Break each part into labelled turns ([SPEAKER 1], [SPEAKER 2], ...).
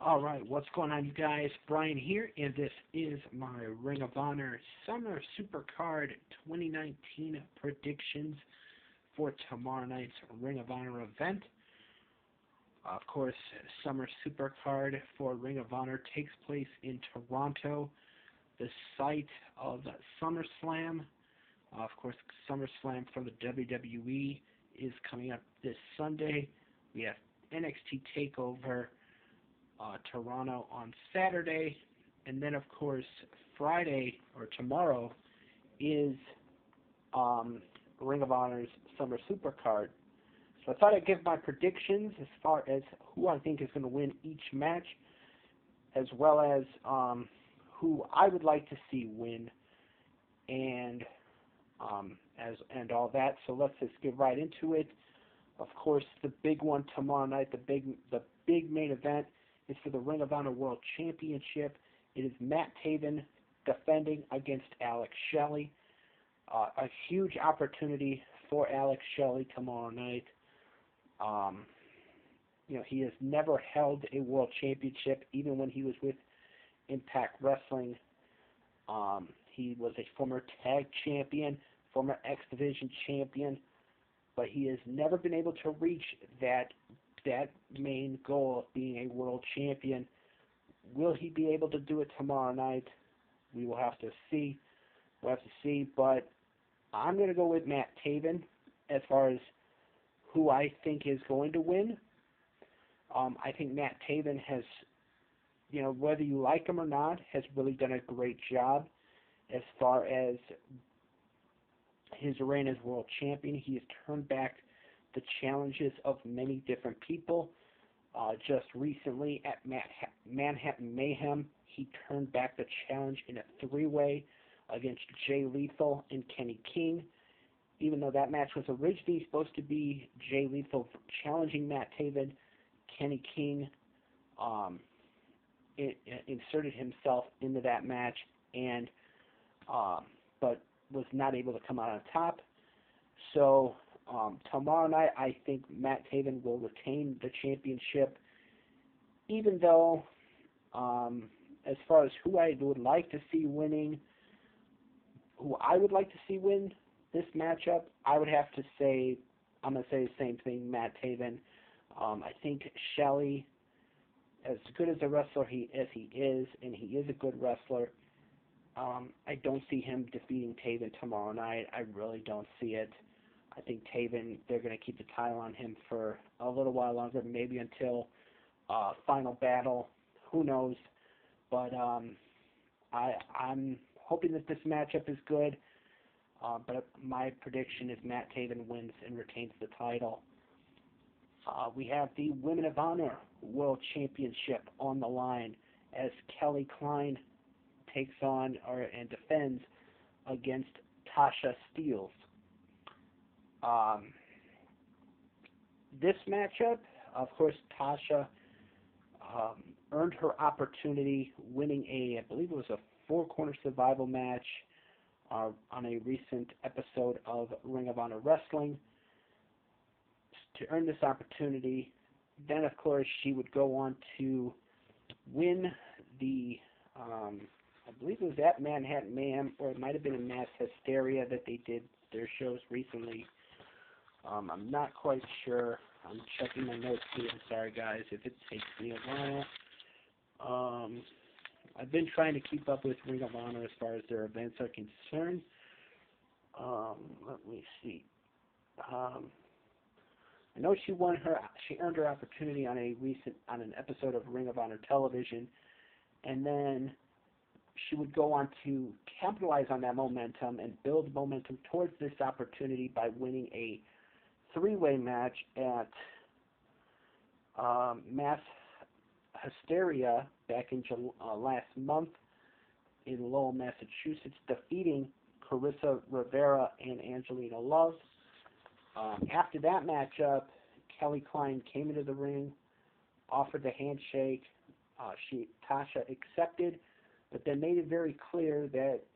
[SPEAKER 1] Alright, what's going on, you guys? Brian here, and this is my Ring of Honor Summer Supercard 2019 predictions for tomorrow night's Ring of Honor event. Of course, Summer Supercard for Ring of Honor takes place in Toronto, the site of SummerSlam. Of course, SummerSlam for the WWE is coming up this Sunday. We have NXT TakeOver Toronto on Saturday, and then of course Friday or tomorrow is Ring of Honor's Summer Supercard. So I thought I'd give my predictions as far as who I think is going to win each match, as well as who I would like to see win, and all that. So let's just get right into it. Of course, the big one tomorrow night, the big main event, is for the Ring of Honor World Championship. It is Matt Taven defending against Alex Shelley. A huge opportunity for Alex Shelley tomorrow night. He has never held a World Championship, even when he was with Impact Wrestling. He was a former tag champion, former X Division champion, but he has never been able to reach that main goal of being a world champion. Will he be able to do it tomorrow night? We will have to see. But I'm going to go with Matt Taven as far as who I think is going to win. I think Matt Taven has, whether you like him or not, has really done a great job as far as his reign as world champion. He has turned back the challenges of many different people. Just recently at Manhattan Mayhem, he turned back the challenge in a three-way against Jay Lethal and Kenny King. Even though that match was originally supposed to be Jay Lethal challenging Matt Taven, Kenny King inserted himself into that match but was not able to come out on top. So tomorrow night, I think Matt Taven will retain the championship, even though, as far as who I would like to see win this matchup, I would have to say, I'm going to say the same thing, Matt Taven. I think Shelley, as good as a wrestler as he is, and he is a good wrestler, I don't see him defeating Taven tomorrow night. I really don't see it. I think Taven, they're going to keep the title on him for a little while longer, maybe until Final Battle. Who knows? But I'm hoping that this matchup is good. But my prediction is Matt Taven wins and retains the title. We have the Women of Honor World Championship on the line as Kelly Klein takes on and defends against Tasha Steelz. This matchup, of course, Tasha earned her opportunity winning I believe it was a four-corner survival match on a recent episode of Ring of Honor Wrestling. To earn this opportunity, then of course she would go on to win the, I believe it was at Manhattan Mayhem, or it might have been in Mass Hysteria that they did their shows recently. I'm not quite sure. I'm checking my notes here. I'm sorry, guys, if it takes me a while. I've been trying to keep up with Ring of Honor as far as their events are concerned. Let me see. I know she earned her opportunity on an episode of Ring of Honor television, and then she would go on to capitalize on that momentum and build momentum towards this opportunity by winning a three-way match at Mass Hysteria back in last month in Lowell, Massachusetts, defeating Carissa Rivera and Angelina Love. After that matchup, Kelly Klein came into the ring, offered the handshake. Tasha accepted, but then made it very clear that,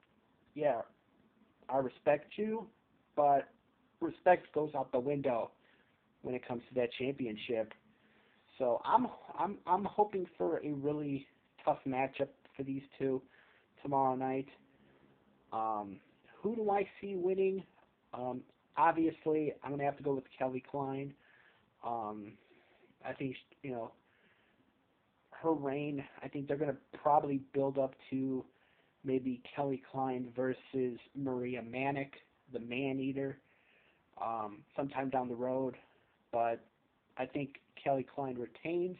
[SPEAKER 1] yeah, I respect you, but respect goes out the window when it comes to that championship. So I'm hoping for a really tough matchup for these two tomorrow night. Um, who do I see winning? Um, Obviously, I'm gonna have to go with Kelly Klein. Um, I think her reign. I think they're gonna probably build up to maybe Kelly Klein versus Maria Manic, the Man Eater, sometime down the road. But I think Kelly Klein retains.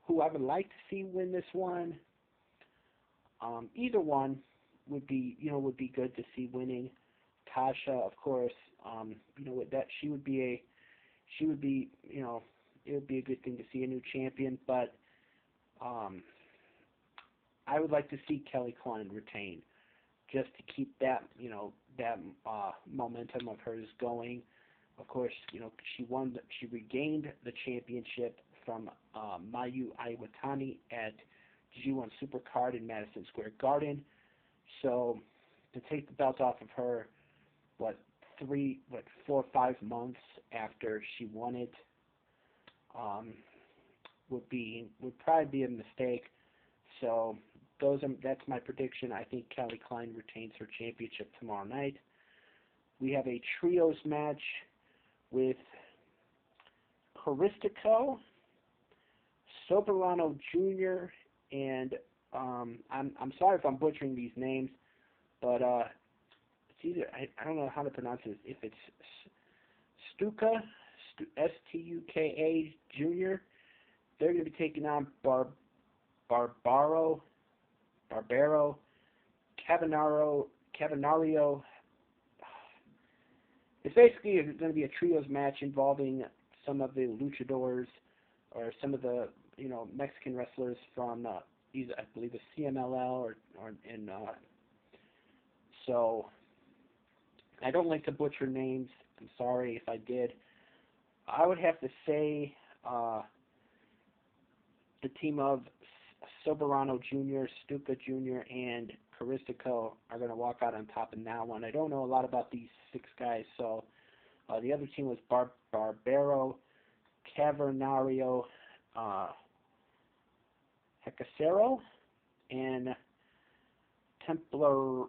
[SPEAKER 1] Who I would like to see win this one, either one would be good to see winning. Tasha, of course, with that she would be it would be a good thing to see a new champion, but um, I would like to see Kelly Klein retain just to keep that momentum of hers going. Of course, she regained the championship from Mayu Iwatani at G1 Supercard in Madison Square Garden. So to take the belt off of her, what 4 or 5 months after she won it, um, would probably be a mistake. So that's my prediction. I think Kelly Klein retains her championship tomorrow night. We have a trios match with Caristico, Soberano Jr., and I'm sorry if I'm butchering these names, but it's either I don't know how to pronounce it. If it's Stuka, Stuka Jr., they're going to be taking on Barbaro, Cavanario. It's basically going to be a trios match involving some of the luchadors or some of the Mexican wrestlers from either I believe the CMLL or in so I don't like to butcher names. I'm sorry if I did. I would have to say the team of Soberano Jr., Stuka Jr., and Caristico are going to walk out on top in that one. I don't know a lot about these 6 guys, so the other team was Barbero, Cavernario, Hecacero, and Templario.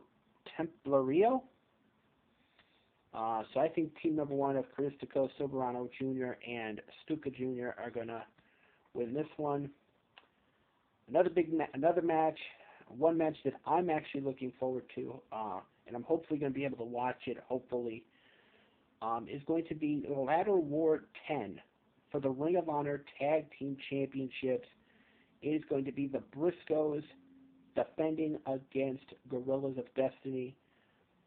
[SPEAKER 1] So I think team number 1 of Caristico, Soberano Jr., and Stuka Jr. are going to win this one. Another match, one match that I'm actually looking forward to, and I'm hopefully going to be able to watch it, hopefully, is going to be Ladder War 10 for the Ring of Honor Tag Team Championships. It is going to be the Briscoes defending against Guerrillas of Destiny.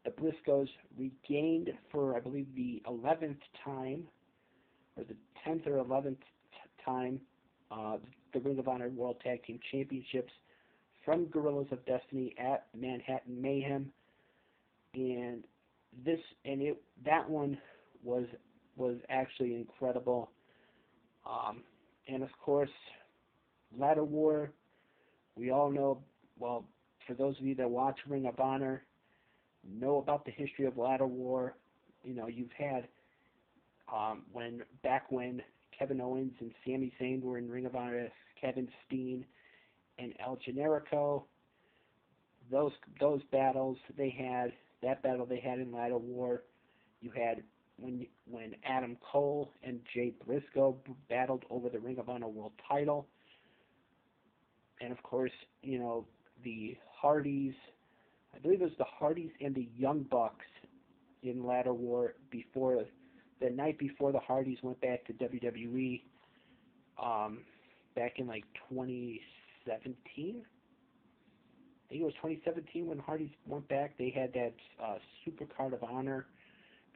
[SPEAKER 1] The Briscoes regained for, I believe, the 11th time, or the 10th or 11th time, the Ring of Honor World Tag Team Championships from Guerrillas of Destiny at Manhattan Mayhem, and that one was actually incredible. And of course, Ladder War. We all know. Well, for those of you that watch Ring of Honor, know about the history of Ladder War. You've had when Kevin Owens and Sami Zayn were in Ring of Honor as Kevin Steen and El Generico. Those battles they had, that battle they had in Ladder War. You had when Adam Cole and Jay Briscoe battled over the Ring of Honor World Title, and of course the Hardys. I believe it was the Hardys and the Young Bucks in Ladder War before the night before the Hardys went back to WWE. Back in like 2017. I think it was 2017 when Hardys went back. They had that Super Card of Honor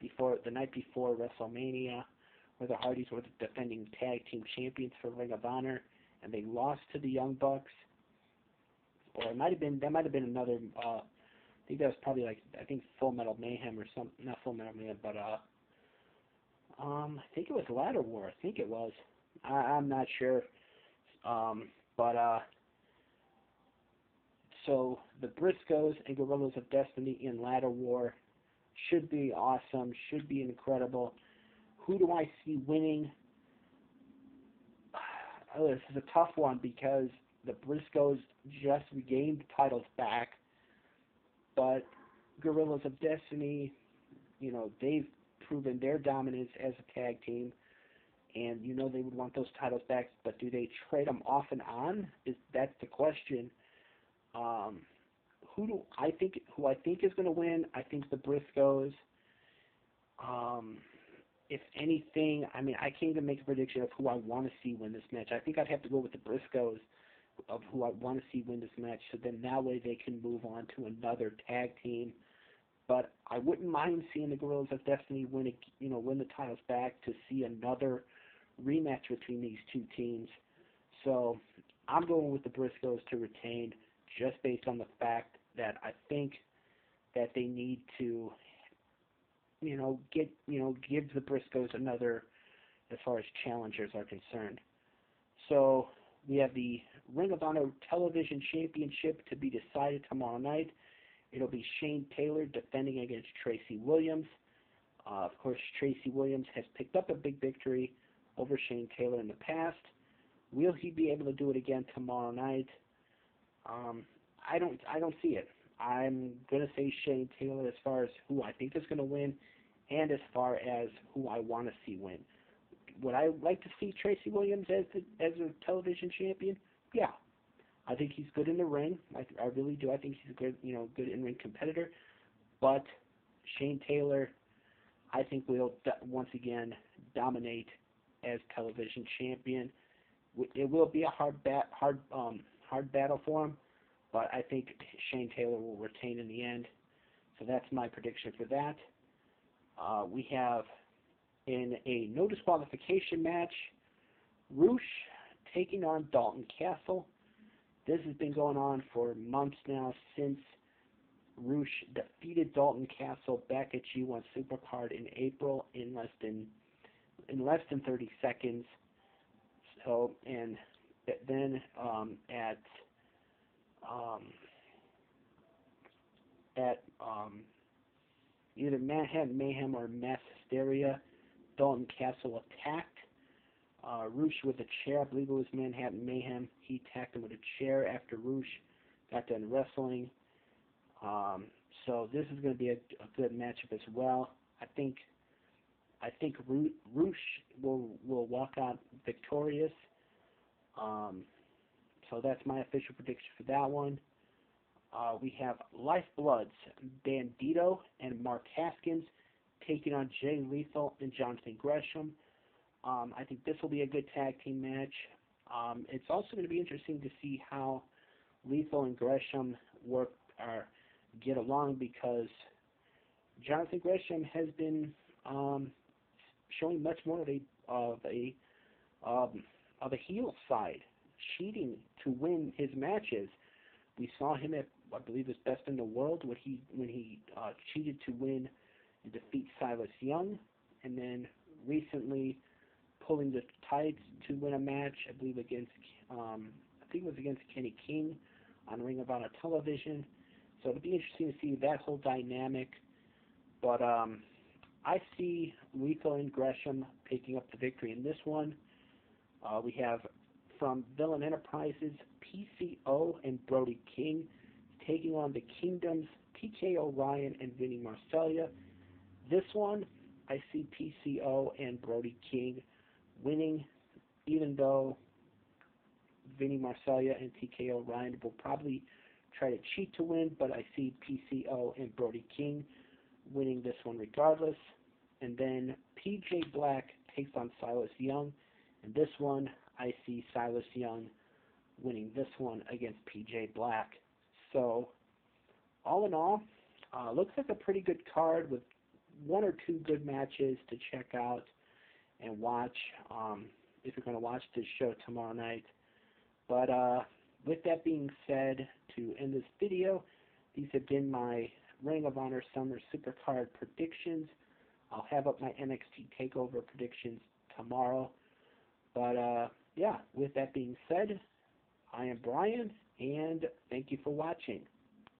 [SPEAKER 1] the night before WrestleMania, where the Hardys were the defending tag team champions for Ring of Honor, and they lost to the Young Bucks. Or that might have been another. I think that was probably Full Metal Mayhem or something. Not Full Metal Mayhem, but I think it was Ladder War. I think it was. I'm not sure. So the Briscoes and Guerrillas of Destiny in Ladder War should be awesome, should be incredible. Who do I see winning? this is a tough one because the Briscoes just regained the titles back, but Guerrillas of Destiny, they've proven their dominance as a tag team, and they would want those titles back. But do they trade them off and on? That's the question. Um, who I think is going to win? I think the Briscoes. Um, if anything, I mean, I can't even make a prediction of who I want to see win this match. I think I'd have to go with the Briscoes of who I want to see win this match, so then that way they can move on to another tag team. But I wouldn't mind seeing the Guerrillas of Destiny win the titles back to see another rematch between these two teams. So I'm going with the Briscoes to retain, just based on the fact that I think that they need to, give the Briscoes another, as far as challengers are concerned. So we have the Ring of Honor Television Championship to be decided tomorrow night. It'll be Shane Taylor defending against Tracy Williams. Of course, Tracy Williams has picked up a big victory over Shane Taylor in the past. Will he be able to do it again tomorrow night? I don't see it. I'm gonna say Shane Taylor as far as who I think is gonna win, and as far as who I want to see win. Would I like to see Tracy Williams as a television champion? Yeah, I think he's good in the ring. I really do. I think he's a good in-ring competitor. But Shane Taylor, I think will once again dominate as television champion. It will be a hard battle for him, but I think Shane Taylor will retain in the end. So that's my prediction for that. We have in a no disqualification match, Roosh taking on Dalton Castle. This has been going on for months now, since Roosh defeated Dalton Castle back at G1 Supercard in April in less than 30 seconds. So, and then at either Manhattan Mayhem or Mass Hysteria, Dalton Castle attacked Roosh with a chair. I believe it was Manhattan Mayhem. He attacked him with a chair after Roosh got done wrestling. So this is going to be a good matchup as well. I think Roosh will walk out victorious. So that's my official prediction for that one. We have Lifebloods, Bandito and Mark Haskins taking on Jay Lethal and Jonathan Gresham. I think this will be a good tag team match. It's also going to be interesting to see how Lethal and Gresham get along, because Jonathan Gresham has been showing much more of a heel side, cheating to win his matches. We saw him at, I believe, his Best in the World when he cheated to win and defeat Silas Young, and then recently pulling the tights to win a match, I believe against Kenny King on Ring of Honor Television. So it'll be interesting to see that whole dynamic. But I see Lethal and Gresham picking up the victory in this one. We have from Villain Enterprises, PCO and Brody King taking on the Kingdoms, PK O'Ryan and Vinny Marseglia. This one, I see PCO and Brody King winning, even though Vinny Marseglia and TK O'Ryan will probably try to cheat to win, but I see PCO and Brody King winning this one regardless. And then PJ Black takes on Silas Young, and this one I see Silas Young winning this one against PJ Black. So all in all, looks like a pretty good card with one or two good matches to check out and watch if you're going to watch this show tomorrow night. But with that being said, to end this video, these have been my Ring of Honor Summer Supercard predictions. I'll have up my NXT TakeOver predictions tomorrow. But yeah, with that being said, I am Brian, and thank you for watching.